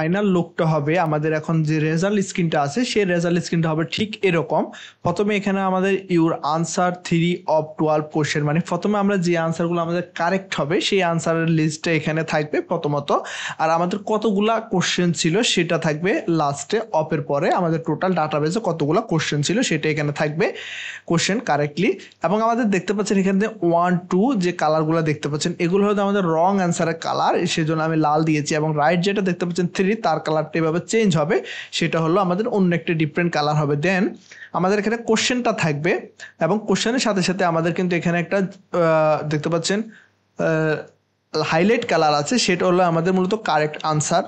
Final লুকটা হবে আমাদের এখন যে রেজাল্ট স্ক্রিনটা আছে সেই রেজাল্ট স্ক্রিনটা হবে ঠিক এরকম। প্রথমে এখানে আমাদের ইউর আনসার 3 অফ 12 কোশ্চেন, মানে প্রথমে আমরা যে আনসারগুলো আমাদের কারেক্ট হবে সেই আনসারের লিস্টটা এখানে থাকবে প্রথমত, আর আমাদের কতগুলা কোশ্চেন ছিল সেটা থাকবে লাস্টে অফের পরে। আমাদের টোটাল ডাটাবেসে কতগুলা কোশ্চেন ছিল সেটা এখানে থাকবে কোশ্চেন কারেক্টলি। এবং আমাদের দেখতে পাচ্ছেন এখানে 1 2 যে কালারগুলো দেখতে পাচ্ছেন এগুলো হয়তো আমাদের রং অ্যান্সারের কালার, সেজন্য আমি লাল দিয়েছি। এবং রাইট যেটা দেখতে পাচ্ছেন 3 তার কালারটা এভাবে চেঞ্জ হবে, সেটা হলো আমাদের অন্য একটা ডিফারেন্ট কালার হবে। দেন আমাদের এখানে কোশ্চেনটা থাকবে এবং কোশ্চেনের সাথে সাথে আমাদের কিন্তু এখানে একটা দেখতে পাচ্ছেন হাইলাইট কালার আছে, সেটা হলো আমাদের মূলত কারেক্ট আনসার।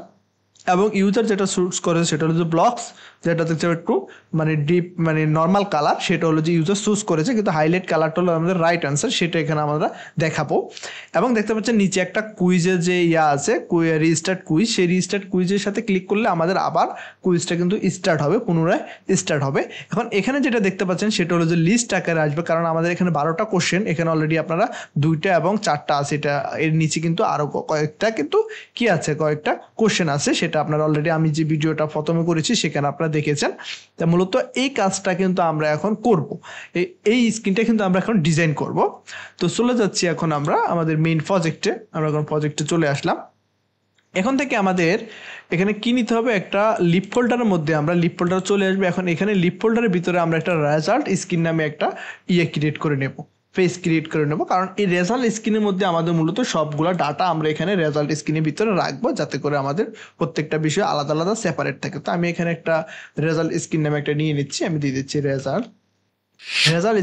এবং ইউজার যেটা চুজ করেছে সেটা হলো যে ব্লকস, যেটা দেখতে একটু মানে ডিপ মানে নর্মাল কালার, সেটা হলো যে ইউজার চুজ করেছে, কিন্তু হাইলাইট কালারটা হলো আমাদের রাইট আনসার, সেটা এখানে আমরা দেখাবো। এবং দেখতে পাচ্ছেন নিচে একটা কুইজের যে আছে রিস্টার্ট কুইজ, সেই রিস্টার্ট কুইজের সাথে ক্লিক করলে আমাদের আবার কুইজটা কিন্তু স্টার্ট হবে, পুনরায় স্টার্ট হবে। এখন এখানে যেটা দেখতে পাচ্ছেন সেটা হলো যে লিস্ট আকারে আসবে, কারণ আমাদের এখানে 12টা কোশ্চেন, এখানে অলরেডি আপনারা 2টা এবং 4টা আছে, এটা এর নিচে কিন্তু আরো কয়েকটা কিন্তু কি আছে কয়েকটা কোশ্চেন আছে, সেটা আপনারা অলরেডি আমি যে ভিডিওটা প্রথমে করেছি সেখানে আপনারা দেখেছেন। তা মূলত এই কাজটা কিন্তু আমরা এখন করব, এই স্ক্রিনটা কিন্তু আমরা এখন ডিজাইন করব। তো চলে যাচ্ছি এখন আমরা আমাদের মেইন প্রজেক্টে, আমরা এখন প্রজেক্টে চলে আসলাম। এখন থেকে আমাদের এখানে কি নিতে হবে, একটা লিপ ফোল্ডারের মধ্যে আমরা লিপ ফোল্ডার চলে আসবে। এখন এখানে লিপ ফোল্ডারের ভিতরে আমরা একটা রেজাল্ট স্ক্রিন নামে একটা ক্রিয়েট করে নেব, পেজ ক্রিয়েট করে নেব, কারণ এই রেজাল্ট স্ক্রিনের মধ্যে আমাদের মূলত সবগুলো ডাটা আমরা এখানে রেজাল্ট স্ক্রিনের ভিতরে রাখবো, যাতে করে আমাদের প্রত্যেকটা বিষয় আলাদা আলাদা সেপারেট থাকে। তো আমি এখানে একটা রেজাল্ট স্ক্রিন নামে একটা নিয়ে নিচ্ছি, আমি দিয়ে দিচ্ছি রেজাল্ট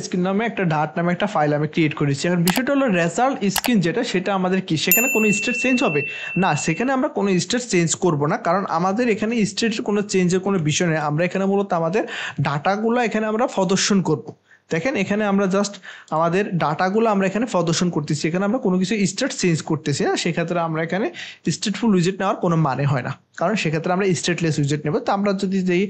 স্ক্রিন নামে একটা ডাট নামে একটা ফাইল আমি ক্রিয়েট করেছি। এখন বিষয়টা হলো রেজাল্ট স্ক্রিন যেটা, সেটা আমাদের কি সেখানে কোনো স্টেট চেঞ্জ হবে না, সেখানে আমরা কোনো স্টেট চেঞ্জ করব না, কারণ আমাদের এখানে স্টেটের কোনো চেঞ্জের কোনো বিষয় নেই। আমরা এখানে মূলত আমাদের ডাটাগুলো এখানে আমরা প্রদর্শন করব। দেখেন এখানে আমরা জাস্ট আমাদের ডাটাগুলো আমরা এখানে প্রদর্শন করতেছি, এখানে আমরা কোনো কিছু স্টেট চেঞ্জ করতেছি না। সেক্ষেত্রে আমরা এখানে স্টেটফুল উইজেট নেওয়ার কোনো মানে হয় না, কারণ সেক্ষেত্রে আমরা স্টেটলেস উইজেট নেব। তো আমরা যদি যেই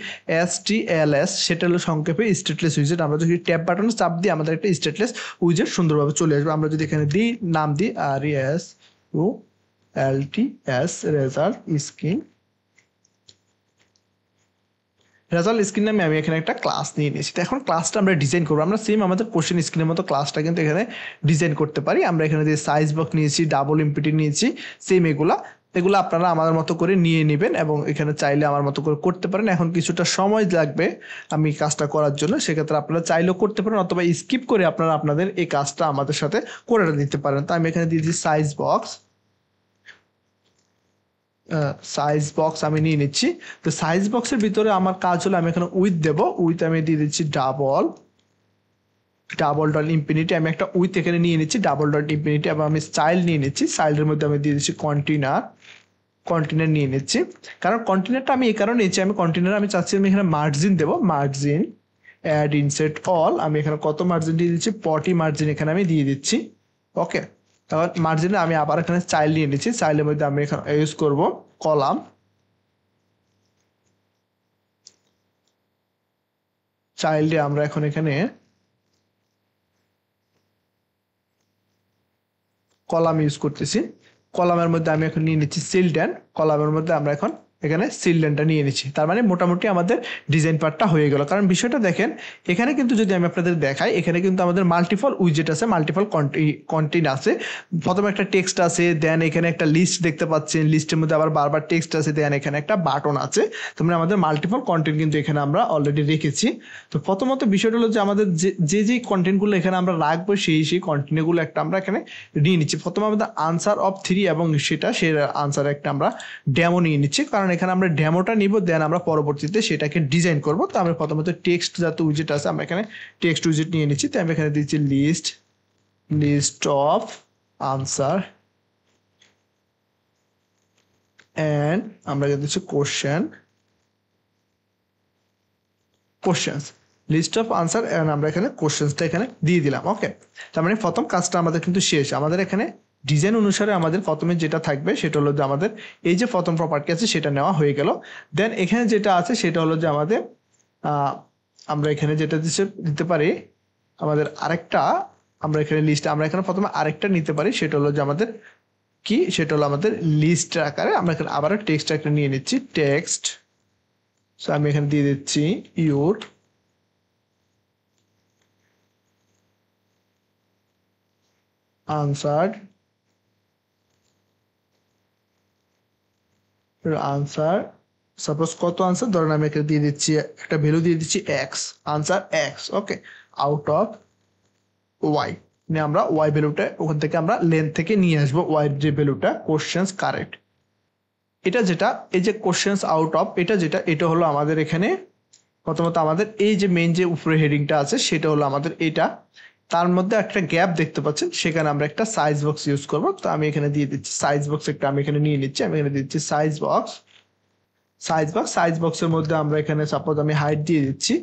STLS সেটা হলো সংক্ষেপে স্টেটলেস উইজেট, আমরা যদি ট্যাব বাটনে চাপ দিই আমাদের একটা স্টেটলেস উইজেট সুন্দরভাবে চলে আসবে। আমরা যদি এখানে দিই নাম দিই RESULTS result screen, result screen নামে আমি এখানে একটা ক্লাস নিয়ে নিয়েছি। তো এখন ক্লাসটা আমরা ডিজাইন করবো, আমরা সেম আমাদের কোশ্চেন স্ক্রিনের মতো ক্লাসটা কিন্তু এখানে ডিজাইন করতে পারি। আমরা এখানে যে সাইজ বক্স নিয়েছি, ডাবল ইম্পিটি নিয়েছি, সেম এগুলো আপনারা আমার মতো করে নিয়ে নেবেন এবং এখানে চাইলে আমার মতো করে করতে পারেন। এখন কিছুটা সময় লাগবে আমি কাজটা করার জন্য, সেক্ষেত্রে আপনারা চাইলেও করতে পারেন অথবা স্কিপ করে আপনারা আপনাদের এই কাজটা আমাদের সাথে করে দিতে পারেন। তো আমি এখানে দিয়েছি সাইজ বক্স আমি নিয়ে নিচ্ছি। তো সাইজ বক্সের ভিতরে আমার কাজ হলো আমি এখানে উইথ দেব, উইথ আমি দিয়ে দিচ্ছি ডাবল ডট ইনফিনিটি, আমি একটা উইথ এখানে নিয়ে নিচ্ছি ডাবল ডট ইনফিনিটি, এবং আমি স্টাইল নিয়ে নিচ্ছি, স্টাইলের মধ্যে আমি দিয়ে দিচ্ছি কন্টেনার নিয়ে নিচ্ছি। কারণ কন্টেনারটা আমি এই কারণে নিচ্ছি, আমি কন্টেনার আমি চাচ্ছি আমি এখানে মার্জিন দেবো, মার্জিন অ্যাড ইনসেট অল, আমি এখানে কত মার্জিন দিয়ে দিচ্ছি 40 মার্জিন এখানে আমি দিয়ে দিচ্ছি। ওকে, তারপর মার্জিনে আমি আবার এখানে স্টাইল নিয়ে নিচ্ছি, স্টাইলের মধ্যে আমি এখানে ইউজ করব কলাম, চাইল্ডে আমরা এখন এখানে কলাম ইউজ করতেছি। কলামের মধ্যে আমি এখন নিয়ে নিচ্ছি চিলড্রেন, কলামের মধ্যে আমরা এখন এখানে চিলড্রেনটা নিয়ে নিচ্ছি। তার মানে মোটামুটি আমাদের ডিজাইন পার্টটা হয়ে গেল। কারণ বিষয়টা দেখেন এখানে কিন্তু যদি আমি আপনাদের দেখাই, এখানে কিন্তু আমাদের মাল্টিপল উইজেট আছে, মাল্টিপল কন্টেন্ট আছে। প্রথমে একটা টেক্সট আছে, দেন এখানে একটা লিস্ট দেখতে পাচ্ছেন, লিস্টের মধ্যে আবার বারবার টেক্সট আছে, দেন এখানে একটা বাটন আছে। তার মানে আমাদের মাল্টিপল কন্টেন্ট কিন্তু এখানে আমরা অলরেডি রেখেছি। তো প্রথমত বিষয়টা হলো যে আমাদের যে কন্টেন্টগুলো এখানে আমরা রাখবো সেই কন্টেন্টগুলো একটা আমরা এখানে নিয়ে নিচ্ছি। প্রথমে আমাদের আনসার অফ 3 এবং সে আনসার একটা আমরা ডেমো নিয়ে নিচ্ছি, কারণ এখানে আমরা ডেমোটা নিব, দেন আমরা পরবর্তীতে সেটাকে ডিজাইন করব। তো আমরা প্রথমত টেক্সট যাতে উইজেট আছে আমরা এখানে টেক্সট উইজেট নিয়ে নিচ্ছি। তো আমি এখানে দিচ্ছি লিস্ট অফ আনসার এন্ড আমরা দিচ্ছি questions, list of answer and আমরা এখানে কোশ্চেন্সটা এখানে দিয়ে দিলাম। ওকে, তার মানে প্রথম কাজটা আমাদের কিন্তু শেষ। আমাদের এখানে ডিজাইন অনুসারে আমাদের প্রথমে যেটা থাকবে সেটা হলো যে আমাদের এই যে প্রথম প্রপার্টি আছে সেটা নেওয়া হয়ে গেল। দেন এখানে যেটা আছে সেটা হলো যে আমাদের আমরা এখানে যেটা দিতে পারি আমাদের আরেকটা, আমরা এখানে লিস্ট আমরা এখানে প্রথমে আরেকটা নিতে পারি, সেটা হলো যে আমাদের কি, সেটা হলো আমাদের লিস্ট আকারে। আমরা এখানে আবার টেক্সট একটা নিয়ে নিচ্ছি, টেক্সট। সো আমি এখানে দিয়ে দিচ্ছি ইউর আনসার, আনসার সাপোজ কত আনসার, ধরেন আমি এখানে দিয়ে দিচ্ছি একটা ভ্যালু দিয়ে দিচ্ছি x, answer x, okay, out of y. মানে আমরা ওয়াই ভ্যালুটা ওখান থেকে আমরা লেন্থ থেকে নিয়ে আসবো ওয়াই যে ভ্যালুটা, কোশ্চেন্স কারেক্ট। এটা যেটা এই যে কোশ্চেন্স আউট অফ, এটা যেটা, এটা হলো আমাদের এখানে প্রথমত আমাদের এই যে মেইন যে উপরে হেডিংটা আছে সেটা হলো আমাদের এটা, তার মধ্যে একটা গ্যাপ দেখতে পাচ্ছেন, সেখানে আমরা একটা সাইজ বক্স ইউজ করব। তো আমি এখানে দিয়ে দিচ্ছি সাইজ বক্স একটা, আমি এখানে নিয়ে নিচ্ছি, আমি এখানে দিচ্ছি সাইজ বক্স। সাইজ বক্সের মধ্যে আমরা এখানে সাপোজ আমি হাইট দিয়ে দিচ্ছি,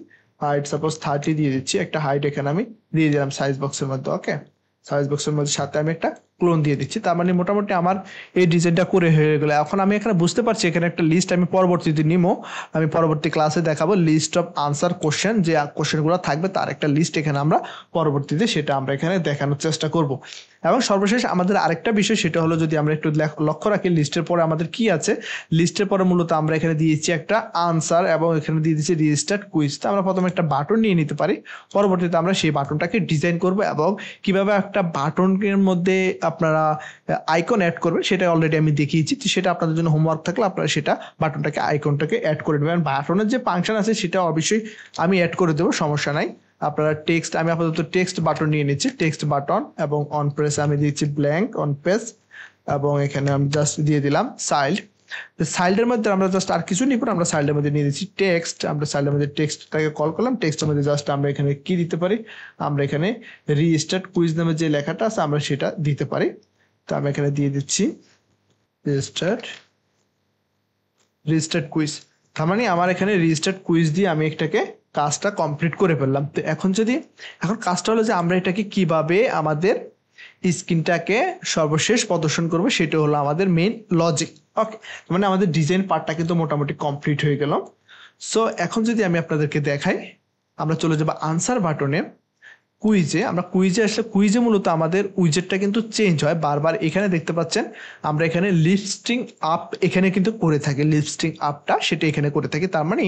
হাইট সাপোজ 30 দিয়ে দিচ্ছি, একটা হাইট এখানে আমি দিয়ে দিলাম সাইজ বক্সের মধ্যে, ওকে। সাইজ বক্সের মধ্যে সাথে আমি একটা ক্লোন দিয়ে দিচ্ছি। তার মানে মোটামুটি আমার এই ডিজাইনটা করে হয়ে গেল। এখন আমি এখানে বুঝতে পারছি এখানে একটা লিস্ট আমি পরবর্তীতে নিবো, আমি পরবর্তী ক্লাসে দেখাবো লিস্ট অফ আনসার কোশ্চেন, যে কোশ্চেনগুলো থাকবে তার একটা লিস্ট এখানে আমরা পরবর্তীতে সেটা আমরা এখানে দেখানোর চেষ্টা করব। এবং সর্বশেষ আমাদের আরেকটা বিষয়, সেটা হলো যদি আমরা একটু লক্ষ্য রাখি লিস্টের পরে আমাদের কি আছে, লিস্টের পরে মূলত আমরা এখানে দিয়েছি একটা আনসার এবং এখানে দিয়ে দিচ্ছি রেজিস্টার্ড কুইজ। তো আমরা প্রথমে একটা বাটন নিয়ে নিতে পারি, পরবর্তীতে আমরা সেই বাটনটাকে ডিজাইন করব এবং কিভাবে একটা বাটনের মধ্যে আপনারা আইকন অ্যাড করবেন সেটা অলরেডি আমি দেখিয়েছি। তো সেটা আপনাদের জন্য হোমওয়ার্ক থাকলে আপনারা সেটা বাটনটাকে আইকনটাকে অ্যাড করে নেবেন। বাটনের যে ফাংশন আছে সেটা অবশ্যই আমি অ্যাড করে দেবো, সমস্যা নাই। আপনারা টেক্সট, আমি আপাতত টেক্সট বাটন নিয়ে নিচ্ছি, টেক্সট বাটন এবং অন প্রেস আমি দিচ্ছি ব্ল্যাঙ্ক অন পেজ এবং এখানে আমি জাস্ট দিয়ে দিলাম সাইল্ড। সাইল্ডের মধ্যে আমরা জাস্ট আর কিছু নিব না, আমরা সাইল্ডের মধ্যে নিয়ে দিচ্ছি টেক্সট। আমরা সাইল্ডের মধ্যে টেক্সটটাকে কল করলাম, টেক্সটের মধ্যে জাস্ট আমরা এখানে কি দিতে পারি, আমরা এখানে রিস্টার্ট কুইজ নামে যে লেখাটা আছে আমরা সেটা দিতে পারি। তো আমি এখানে দিয়ে দিচ্ছি রেজিস্টার্ড কুইজ। তার মানে আমার এখানে রেজিস্টার্ড কুইজ দিয়ে আমি এটাকে কাজটা কমপ্লিট করে ফেললাম। তো এখন কাজটা হলো যে আমরা এটাকে কিভাবে আমাদের স্ক্রিনটাকে সর্বশেষ প্রদর্শন করবো, সেটা হলো আমাদের মেইন লজিক, ওকে। মানে আমাদের ডিজাইন পার্টটা কিন্তু মোটামুটি কমপ্লিট হয়ে গেল। সো এখন যদি আমি আপনাদেরকে দেখাই, আমরা চলে যাবো আনসার বাটনে, কুইজে। আমরা কুইজে আসলে কুইজে মূলত আমাদের উইজেটটা কিন্তু চেঞ্জ হয় বারবার। এখানে দেখতে পাচ্ছেন আমরা এখানে লিস্টিং আপ এখানে কিন্তু করে থাকি, লিস্টিং আপটা সেটা এখানে করে থাকি। তার মানে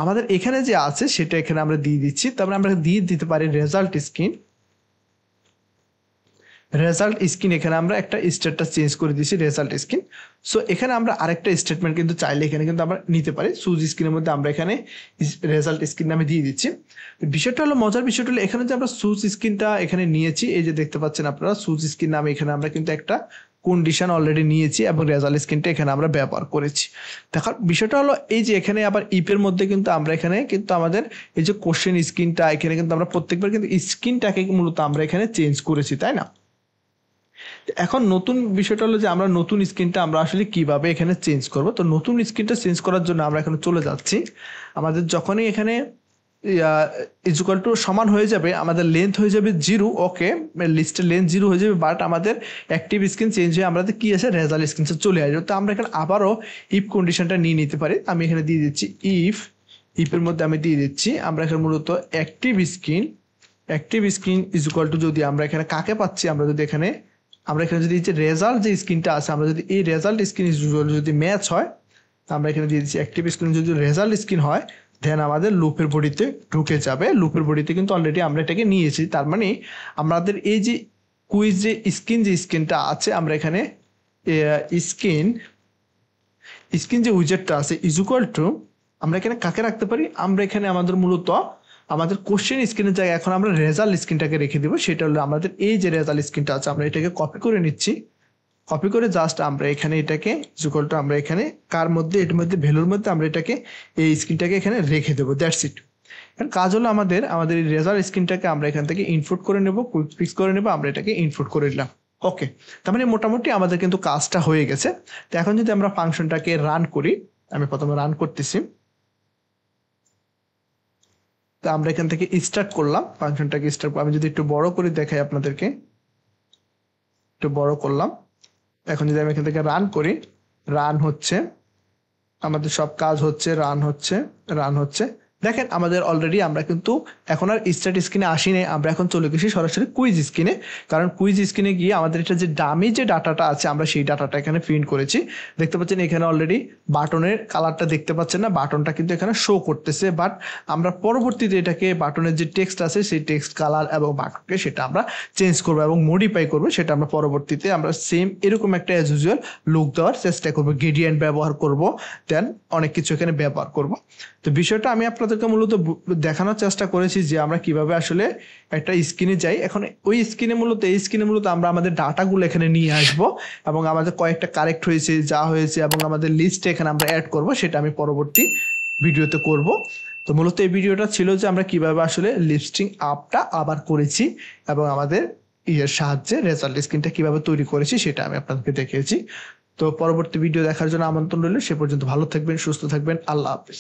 আমাদের এখানে যে আছে সেটা এখানে আমরা দিয়ে দিচ্ছি। তারপরে আমরা দিয়ে দিতে পারি রেজাল্ট স্ক্রিন, এখানে আমরা একটা স্টেটটা চেঞ্জ করে দিয়েছি রেজাল্ট স্ক্রিন। সো এখানে আমরা আরেকটা স্টেটমেন্ট কিন্তু চাইলে এখানে কিন্তু আমরা নিতে পারি, সুজ স্ক্রিনের মধ্যে আমরা এখানে রেজাল্ট স্ক্রিন নামে দিয়ে দিচ্ছি। বিষয়টা হলো মজার বিষয়টা হলো এখানে যে আমরা সুজ স্ক্রিনটা এখানে নিয়েছি, এই যে দেখতে পাচ্ছেন আপনারা সুজ স্ক্রিন নামে এখানে আমরা কিন্তু একটা কন্ডিশন অলরেডি নিয়েছি এবং রেজাল্ট স্ক্রিনটা এখানে আমরা ব্যবহার করেছি। দেখার বিষয়টা হলো এই যে এখানে আবার ইপের মধ্যে কিন্তু আমরা এখানে কিন্তু আমাদের এই যে কোশ্চেন স্ক্রিনটা এখানে কিন্তু আমরা প্রত্যেকবার কিন্তু স্ক্রিনটাকে মূলত আমরা এখানে চেঞ্জ করেছি, তাই না? এখন নতুন বিষয়টা হলো যে আমরা নতুন স্ক্রিনটা আমরা আসলে কিভাবে এখানে চেঞ্জ করব। তো নতুন স্ক্রিনটা চেঞ্জ করার জন্য আমরা এখানে চলে যাচ্ছি, আমাদের যখনই এখানে ইকুয়াল টু সমান হয়ে যাবে, আমাদের লেন্থ হয়ে যাবে 0, ওকে, লিস্টের লেন্থ 0 হয়ে যাবে, বাট আমাদের অ্যাক্টিভ স্ক্রিন চেঞ্জ হয়ে আমাদের কি আছে রেজাল্ট স্ক্রিন চলে আসবে। তো আমরা এখানে আবারও ইফ কন্ডিশনটা নিয়ে নিতে পারি। আমি এখানে দিয়ে দিচ্ছি ইফের মধ্যে আমি দিয়ে দিচ্ছি আমরা এখানে মূলত active screen is equal to, যদি আমরা এখানে কাকে পাচ্ছি, আমরা এখানে যদি যে রেজাল্ট যে স্ক্রিনটা আছে, আমরা যদি এই রেজাল্ট স্ক্রিন যদি ম্যাচ হয়, আমরা এখানে দিয়ে দিচ্ছি অ্যাক্টিভ স্ক্রিন যদি রেজাল্ট স্ক্রিন হয়, দেন আমাদের লুপের বডিতে ঢুকে যাবে। লুপের বডিতে কিন্তু অলরেডি আমরা এটাকে নিয়েছি। তার মানে আমাদের এই যে কুইজ যে স্ক্রিনটা আছে, আমরা এখানে স্ক্রিন যে উইজেটটা আছে ইজ ইকুয়াল টু, আমরা এখানে কাকে রাখতে পারি, আমরা এখানে আমাদের মূলত আমাদের কোশ্চেন স্ক্রিনের জায়গায় এখন আমরা রেজাল্ট স্ক্রিনটাকে রেখে দিব। সেটা হলো আমাদের এই যে রেজাল্ট স্ক্রিনটা আছে, আমরা এটাকে কপি করে নিচ্ছি, কপি করে জাস্ট আমরা এখানে এটাকে ইকুয়াল টু আমরা এখানে কার মধ্যে, এর মধ্যে ভ্যালুর মধ্যে আমরা এটাকে এই স্ক্রিনটাকে এখানে রেখে দেবো, দ্যাটস ইট। এখন কাজ হলো আমাদের এই রেজাল্ট স্ক্রিনটাকে আমরা এখান থেকে ইনপুট করে নেব, কুইক ফিক্স করে নেব, আমরা এটাকে ইনপুট করে দিলাম, ওকে। তার মানে মোটামুটি আমাদের কিন্তু কাজটা হয়ে গেছে। তো এখন যদি আমরা ফাংশনটাকে রান করি, আমি প্রথমে রান করতেছি। তো আমরা এখান থেকে স্টার্ট করলাম ফাংশনটাকে, আমি যদি একটু বড় করে দেখাই আপনাদেরকে, একটু বড় করলাম। এখন যদি আমি এখান থেকে রান করি, রান হচ্ছে, আমাদের সব কাজ হচ্ছে, রান হচ্ছে। দেখেন আমাদের অলরেডি আমরা কিন্তু এখন আর স্টার্ট স্ক্রিনে আসি নাই, আমরা এখন চলে গেছি সরাসরি কুইজ স্ক্রিনে। কারণ কুইজ স্ক্রিনে গিয়ে আমাদের এটা যে ডামি যে ডাটাটা আছে আমরা সেই ডাটাটা এখানে প্রিন্ট করেছি। দেখতে পাচ্ছেন এখানে অলরেডি বাটনের কালারটা দেখতে পাচ্ছেন না, বাটনটা কিন্তু এখানে শো করতেছে, বাট আমরা পরবর্তীতে এটাকে বাটনের যে টেক্সট আছে সেই টেক্সট কালার এবং বাটনকে সেটা আমরা চেঞ্জ করবো এবং মডিফাই করবো, সেটা আমরা পরবর্তীতে আমরা সেম এরকম একটা অ্যাজ ইউজুয়াল লুক দেওয়ার চেষ্টা করবো, গ্রেডিয়েন্ট ব্যবহার করব, দেন অনেক কিছু এখানে ব্যবহার করব। তো বিষয়টা আমি আপনাদেরকে মূলত দেখানোর চেষ্টা করেছি যে আমরা কিভাবে আসলে একটা স্ক্রিনে যাই। এখন ওই স্ক্রিনে মূলত এই স্ক্রিনে মূলত আমরা আমাদের ডাটাগুলো এখানে নিয়ে আসবো এবং আমাদের কয়েকটা কারেক্ট হয়েছে যা হয়েছে এবং আমাদের লিস্টে এখানে আমরা অ্যাড করব, সেটা আমি পরবর্তী ভিডিওতে করব। তো মূলত এই ভিডিওটা ছিল যে আমরা কিভাবে আসলে লিস্টিং আপটা আবার করেছি এবং আমাদের ইয়ের সাহায্যে রেজাল্ট স্ক্রিনটা কিভাবে তৈরি করেছি সেটা আমি আপনাদেরকে দেখিয়েছি। তো পরবর্তী ভিডিও দেখার জন্য আমন্ত্রণ রইল। সে পর্যন্ত ভালো থাকবেন, সুস্থ থাকবেন, আল্লাহ হাফেজ।